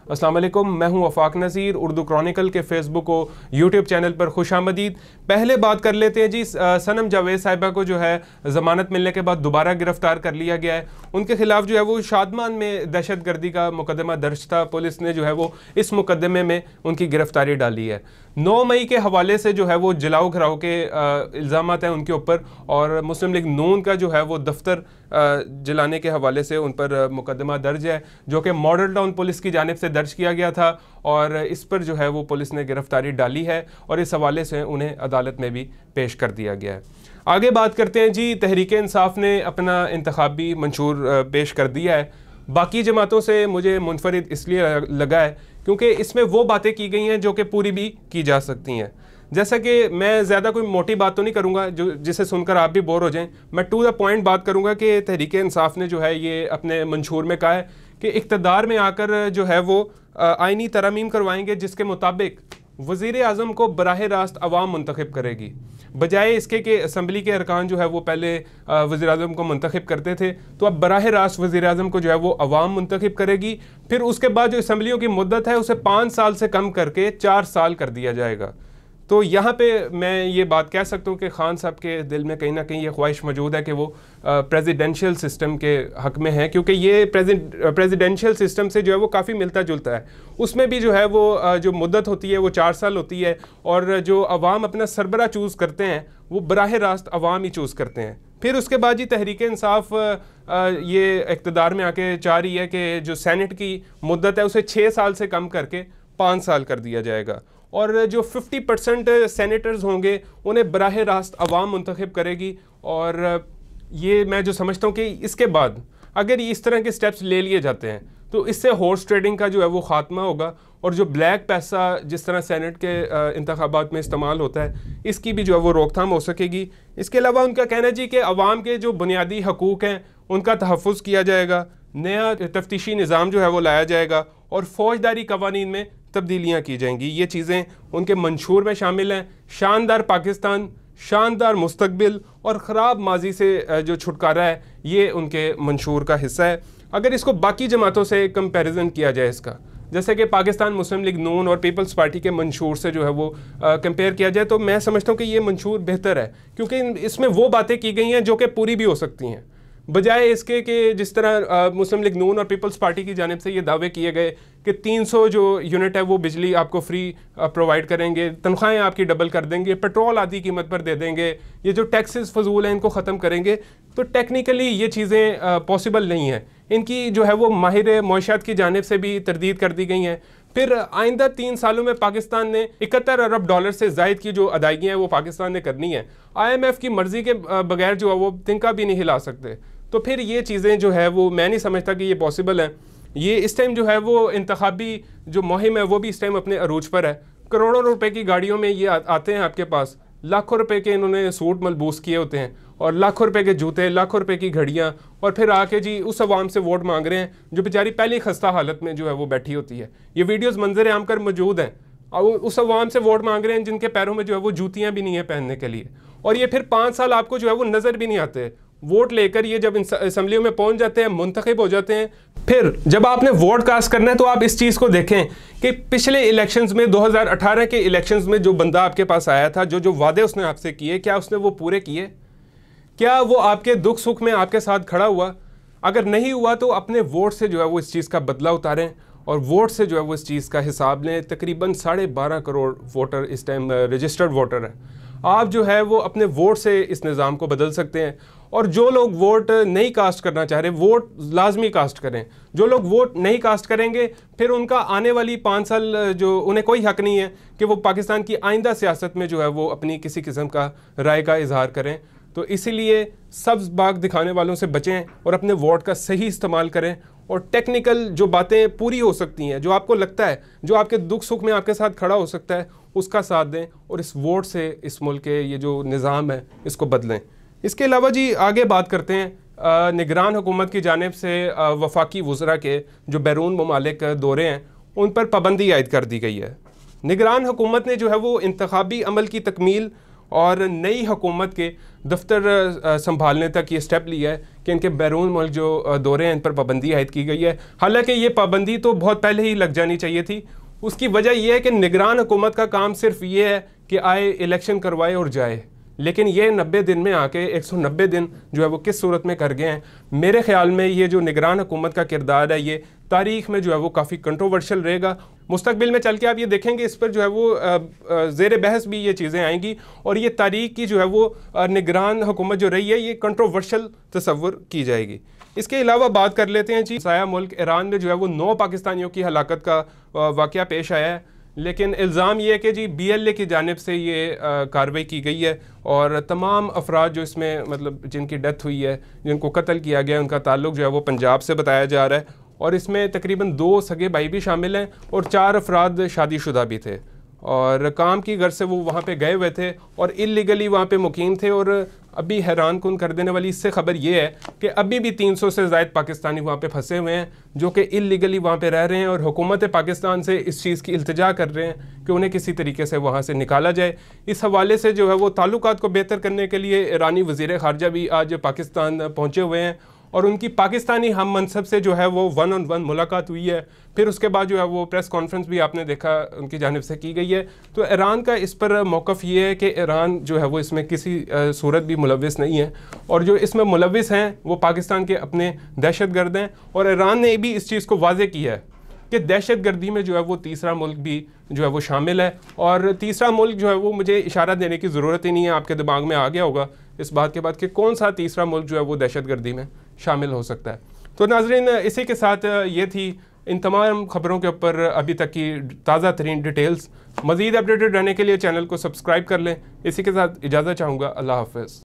अस्सलाम वालेकुम, मैं हूं वफाक नज़ीर। उर्दू क्रॉनिकल के फेसबुक और यूट्यूब चैनल पर खुशामदीद। पहले बात कर लेते हैं जी, सनम जावेद साहिबा को जो है ज़मानत मिलने के बाद दोबारा गिरफ्तार कर लिया गया है। उनके खिलाफ जो है वो शादमान में दहशत गर्दी का मुकदमा दर्ज था। पुलिस ने जो है वो इस मुकदमे में उनकी गिरफ्तारी डाली है। 9 मई के हवाले से जो है वो जलाओ घराव के इल्ज़ामात हैं उनके ऊपर, और मुस्लिम लीग नून का जो है वो दफ्तर जलाने के हवाले से उन पर मुकदमा दर्ज है, जो कि मॉडल टाउन पुलिस की जानिब से दर्ज किया गया था, और इस पर जो है वो पुलिस ने गिरफ्तारी डाली है और इस हवाले से उन्हें अदालत में भी पेश कर दिया गया है। आगे बात करते हैं जी, तहरीक इंसाफ ने अपना इंतखाबी मंशूर पेश कर दिया है। बाकी जमातों से मुझे मुनफरिद इसलिए लगा है क्योंकि इसमें वो बातें की गई हैं जो कि पूरी भी की जा सकती हैं। जैसा कि मैं ज़्यादा कोई मोटी बात तो नहीं करूँगा जो जिसे सुनकर आप भी बोर हो जाएं। मैं टू द पॉइंट बात करूँगा कि तहरीक इंसाफ ने जो है ये अपने मंशूर में कहा है कि इक़्तिदार में आकर जो है वो आइनी तरमीम करवाएंगे जिसके मुताबिक वज़ीर आज़म को बराह रास्त अवाम मुंतखब करेगी, बजाय इसके कि असम्बली के अरकान जो है वो पहले वज़ीर आज़म को मुंतखब करते थे, तो अब बराह रास्त वज़ीर आज़म को जो है वो अवाम मुंतखब करेगी। फिर उसके बाद जो असम्बलियों की मुद्दत है उसे 5 साल से कम करके 4 साल कर दिया जाएगा। तो यहाँ पे मैं ये बात कह सकता हूँ कि खान साहब के दिल में कहीं ना कहीं ये ख्वाहिश मौजूद है कि वो प्रेसिडेंशियल सिस्टम के हक़ में है, क्योंकि ये प्रेसिडेंशियल सिस्टम से जो है वो काफ़ी मिलता जुलता है। उसमें भी जो है वो जो मुद्दत होती है वो 4 साल होती है, और जो अवाम अपना सरबरा चूज़ करते हैं वो बराह रास्त अवाम ही चूज़ करते हैं। फिर उसके बाद जी तहरीक इंसाफ ये इक़्तिदार में आके चाह रही है कि जो सेनेट की मुद्दत है उसे 6 साल से कम करके 5 साल कर दिया जाएगा, और जो 50% सेनेटर्स होंगे उन्हें बराह रास्त अवाम मुंतखब करेगी। और ये मैं जो समझता हूँ कि इसके बाद अगर इस तरह के स्टेप्स ले लिए जाते हैं तो इससे हॉर्स ट्रेडिंग का जो है वो ख़ात्मा होगा, और जो ब्लैक पैसा जिस तरह सेनेट के इंतखाबात में इस्तेमाल होता है इसकी भी जो है वो रोकथाम हो सकेगी। इसके अलावा उनका कहना है जी कि अवाम के जो बुनियादी हकूक़ हैं उनका तहफ़्फ़ुज़ किया जाएगा, नया तफ्तीशी निज़ाम जो है वो लाया जाएगा, और फ़ौजदारी कवानीन में तब्दीलियाँ की जाएंगी। ये चीज़ें उनके मंशूर में शामिल हैं। शानदार पाकिस्तान, शानदार मुस्तकबिल और ख़राब माजी से जो छुटकारा है ये उनके मंशूर का हिस्सा है। अगर इसको बाकी जमातों से कंपैरिजन किया जाए इसका, जैसे कि पाकिस्तान मुस्लिम लीग नून और पीपल्स पार्टी के मंशूर से जो है वो कंपेयर किया जाए, तो मैं समझता हूँ कि ये मंशूर बेहतर है, क्योंकि इसमें वो बातें की गई हैं जो कि पूरी भी हो सकती हैं, बजाय इसके कि जिस तरह मुस्लिम लीग नून और पीपल्स पार्टी की जानिब से ये दावे किए गए कि 300 जो यूनिट है वो बिजली आपको फ्री प्रोवाइड करेंगे, तनख्वाहें आपकी डबल कर देंगे, पेट्रोल आधी कीमत पर दे देंगे, ये जो टैक्सेस फजूल हैं इनको ख़त्म करेंगे। तो टेक्निकली ये चीज़ें पॉसिबल नहीं है। इनकी जो है वो माहिर मईशत की जानिब से भी तरदीद कर दी गई हैं। फिर आइंदा 3 सालों में पाकिस्तान ने 71 अरब डॉलर से ज़ायद की जो अदायगियाँ हैं वो पाकिस्तान ने करनी है। IMF की मर्ज़ी के बगैर जो है वो तिनका भी नहीं हिला सकते। तो फिर ये चीज़ें जो है वो मैं नहीं समझता कि ये पॉसिबल है। ये इस टाइम जो है वो इंतखाबी जो मुहिम है वो भी इस टाइम अपने अरूज पर है। करोड़ों रुपए की गाड़ियों में ये आते हैं आपके पास, लाखों रुपए के इन्होंने सूट मलबूस किए होते हैं, और लाखों रुपए के जूते, लाखों रुपए की घड़ियाँ, और फिर आके जी उस अवाम से वोट मांग रहे हैं जो बेचारी पहले खस्ता हालत में जो है वो बैठी होती है। ये वीडियोज़ मंजर आम कर मौजूद हैं, और उस अवाम से वोट मांग रहे हैं जिनके पैरों में जो है वो जूतियाँ भी नहीं है पहनने के लिए, और ये फिर 5 साल आपको जो है वो नज़र भी नहीं आते। वोट लेकर ये जब असम्बलियों में पहुंच जाते हैं, मुंतखब हो जाते हैं, फिर जब आपने वोट कास्ट करना है तो आप इस चीज़ को देखें कि पिछले इलेक्शंस में 2018 के इलेक्शंस में जो बंदा आपके पास आया था, जो वादे उसने आपसे किए, क्या उसने वो पूरे किए? क्या वो आपके दुख सुख में आपके साथ खड़ा हुआ? अगर नहीं हुआ तो अपने वोट से जो है वो इस चीज़ का बदला उतारें, और वोट से जो है वो इस चीज़ का हिसाब लें। तकरीबन 12.5 करोड़ वोटर इस टाइम रजिस्टर्ड वोटर हैं। आप जो है वो अपने वोट से इस निज़ाम को बदल सकते हैं, और जो लोग वोट नहीं कास्ट करना चाह रहे वोट लाजमी कास्ट करें। जो लोग वोट नहीं कास्ट करेंगे फिर उनका आने वाली 5 साल जो उन्हें कोई हक़ नहीं है कि वो पाकिस्तान की आइंदा सियासत में जो है वो अपनी किसी किस्म का राय का इजहार करें। तो इसीलिए सब्ज़ बाग दिखाने वालों से बचें और अपने वोट का सही इस्तेमाल करें, और टेक्निकल जो बातें पूरी हो सकती हैं, जो आपको लगता है जो आपके दुख सुख में आपके साथ खड़ा हो सकता है, उसका साथ दें, और इस वोट से इस मुल्क के ये जो निज़ाम है इसको बदलें। इसके अलावा जी आगे बात करते हैं निगरान हुकूमत की जानिब से वफाकी वज़रा के जो बैरून ममालिक दौरे हैं उन पर पाबंदी आयद कर दी गई है। निगरान हुकूमत ने जो है वो इंतखाबी अमल की तकमील और नई हुकूमत के दफ्तर संभालने तक ये स्टेप लिया है कि इनके बैरून मुल्क जो दौरे हैं इन पर पाबंदी आयद की गई है। हालांकि ये पाबंदी तो बहुत पहले ही लग जानी चाहिए थी। उसकी वजह यह है कि निगरान हुकूमत का काम सिर्फ ये है कि आए, इलेक्शन करवाए और जाए, लेकिन ये 90 दिन में आके 190 दिन जो है वो किस सूरत में कर गए हैं। मेरे ख्याल में ये जो निगरान हुकूमत का किरदार है ये तारीख में जो है वो काफ़ी कंट्रोवर्शियल रहेगा। मुस्तकबिल में चल के आप ये देखेंगे इस पर जो है वो ज़ेर बहस भी ये चीज़ें आएंगी और ये तारीख की जो है वो निगरान हुकूमत जो रही है ये कंट्रोवर्शियल तस्वुर की जाएगी। इसके अलावा बात कर लेते हैं जी, साया मुल्क ईरान में जो है वो 9 पाकिस्तानियों की हलाकत का वाक़या पेश आया है, लेकिन इल्ज़ाम ये है कि जी BLA की जानिब से ये कार्रवाई की गई है और तमाम अफराद जो इसमें मतलब जिनकी डेथ हुई है, जिनको कत्ल किया गया है, उनका ताल्लुक जो है वो पंजाब से बताया जा रहा है और इसमें तकरीबन 2 सगे भाई भी शामिल हैं और 4 अफराद शादीशुदा भी थे और काम की गर्ज से वो वहाँ पे गए हुए थे और इल्लीगली वहाँ पे मुकीम थे। और अभी हैरान कुन कर देने वाली इससे ख़बर ये है कि अभी भी 300 से ज़ायद पाकिस्तानी वहाँ पे फंसे हुए हैं जो कि इल्लीगली वहाँ पे रह रहे हैं और हुकूमत पाकिस्तान से इस चीज़ की इल्तिजा कर रहे हैं कि उन्हें किसी तरीके से वहाँ से निकाला जाए। इस हवाले से जो है वो ताल्लुकात को बेहतर करने के लिए ईरानी वज़ीर ख़ारजा भी आज पाकिस्तान पहुँचे हुए हैं और उनकी पाकिस्तानी हम मनसब से जो है वो 1-on-1 मुलाकात हुई है। फिर उसके बाद जो है वो प्रेस कॉन्फ्रेंस भी आपने देखा उनकी जानिब से की गई है। तो ईरान का इस पर मौक़िफ़ ये है कि ईरान जो है वो इसमें किसी सूरत भी मुलविस नहीं है और जो इसमें मुलविस हैं वो पाकिस्तान के अपने दहशतगर्द हैं। और ईरान ने भी इस चीज़ को वाज़ेह किया है कि दहशतगर्दी में जो है वो तीसरा मुल्क भी जो है वो शामिल है और तीसरा मुल्क जो है वो मुझे इशारा देने की ज़रूरत ही नहीं है, आपके दिमाग में आ गया होगा इस बात के बाद कि कौन सा तीसरा मुल्क जो है वो दहशतगर्दी में शामिल हो सकता है। तो नाज़रीन, इसी के साथ ये थी इन तमाम खबरों के ऊपर अभी तक की ताज़ा तरीन डिटेल्स। मज़ीद अपडेटेड रहने के लिए चैनल को सब्सक्राइब कर लें। इसी के साथ इजाज़त चाहूँगा। अल्लाह हाफ़िज़।